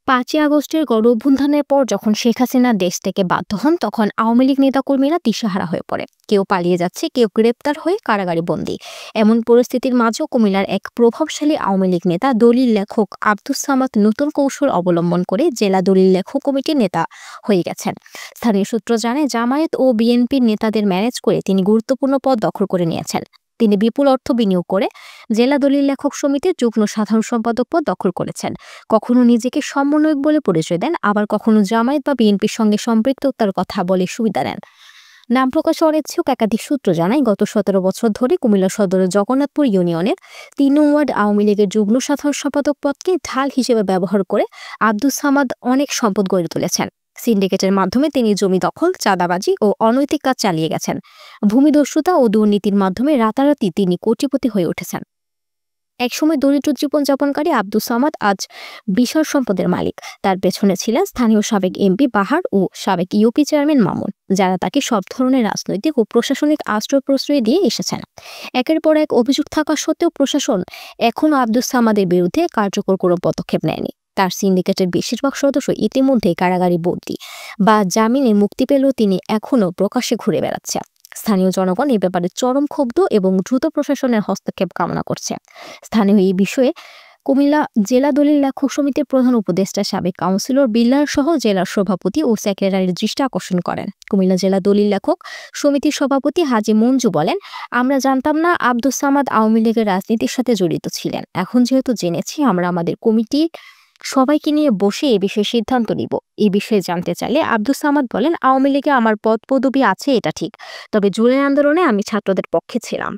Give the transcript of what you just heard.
৫ই আগস্টের গণঅভ্যুত্থানের পর যখন শেখ হাসিনা দেশ থেকে বাধ্য হন, তখন আওয়ামী লীগ নেতাকর্মীরা দিশেহারা হয়ে পড়ে। কেউ পালিয়ে যাচ্ছে, কেউ গ্রেপ্তার হয়ে কারাগারে বন্দী। এমন পরিস্থিতির মাঝেও কুমিল্লার এক প্রভাবশালী আওয়ামী লীগ নেতা দলিল লেখক আব্দুস সামাদ নতুন কৌশল অবলম্বন করে জেলা দলিল লেখক কমিটির নেতা হয়ে গেছেন। স্থানীয় সূত্র জানায়, জামায়াত ও বিএনপির নেতাদের ম্যানেজ করে তিনি গুরুত্বপূর্ণ পদ দখল করে নিয়েছেন। তিনি বিপুল অর্থ বিনিয়োগ করে জেলা দলিল লেখক সমিতির যুগ্ম সাধারণ সম্পাদক পদ দখল করেছেন। কখনো নিজেকে সমন্বয়ক বলে পরিচয় দেন, আবার কখনো জামায়াত বা বিএনপির সঙ্গে সম্পৃক্ততার কথা বলে সুবিধা নেন। নাম প্রকাশে অনিচ্ছুক একাধিক সূত্র জানায়, গত ১৭ বছর ধরে কুমিল্লা সদরের জগন্নাথপুর ইউনিয়নের ৩ নং ওয়ার্ড আওয়ামী লীগের যুগ্ম সাধারণ সম্পাদক পদকে ঢাল হিসেবে ব্যবহার করে আব্দুস সামাদ অনেক সম্পদ গড়ে তুলেছেন। সিন্ডিকেটের মাধ্যমে তিনি জমি দখল, চাঁদাবাজি ও অনৈতিক কাজ চালিয়ে গেছেন। ভূমিদস্যুতা ও দুর্নীতির মাধ্যমে রাতারাতি তিনি কোটিপতি হয়ে উঠেছেন। একসময় দরিদ্র জীবনযাপনকারী আব্দুস সামাদ আজ বিশাল সম্পদের মালিক। তার পেছনে ছিলেন স্থানীয় সাবেক এমপি বাহার ও সাবেক ইউপি চেয়ারম্যান মামুন, যারা তাকে সব ধরনের রাজনৈতিক ও প্রশাসনিক আশ্রয় প্রশ্রয় দিয়ে এসেছেন। একের পর এক অভিযোগ থাকা সত্ত্বেও প্রশাসন এখনও আব্দুস সামাদের বিরুদ্ধে কার্যকর কোনো পদক্ষেপ নেয়নি। তার সিন্ডিকেটের বেশিরভাগ সদস্য ইতিমধ্যেই কারাগারে বন্দী বা জামিনে মুক্তি পেলেও তিনি এখনও প্রকাশ্যে ঘুরে বেড়াচ্ছে। স্থানীয় জনগণ এ ব্যাপারে চরম ক্ষুব্ধ এবং দ্রুত প্রশাসনের হস্তক্ষেপ কামনা করছে। স্থানীয় এই বিষয়ে কুমিল্লা জেলা দলিল লেখক সমিতির প্রধান উপদেষ্টা সাবেক কাউন্সিলর বিল্লার সহ জেলার সভাপতি ও সেক্রেটারির দৃষ্টি আকর্ষণ করেন। কুমিল্লা জেলা দলিল লেখক সমিতির সভাপতি হাজি মঞ্জু বলেন, আমরা জানতাম না আব্দুস সামাদ আওয়ামী লীগের রাজনীতির সাথে জড়িত ছিলেন। এখন যেহেতু জেনেছি, আমরা আমাদের কমিটি সবাইকে নিয়ে বসে এ বিষয়ে সিদ্ধান্ত নিব। এই বিষয়ে জানতে চাইলে আব্দুস সামাদ বলেন, আওয়ামী লীগে আমার পদ পদবি আছে এটা ঠিক, তবে জুলাই আন্দোলনে আমি ছাত্রদের পক্ষে ছিলাম।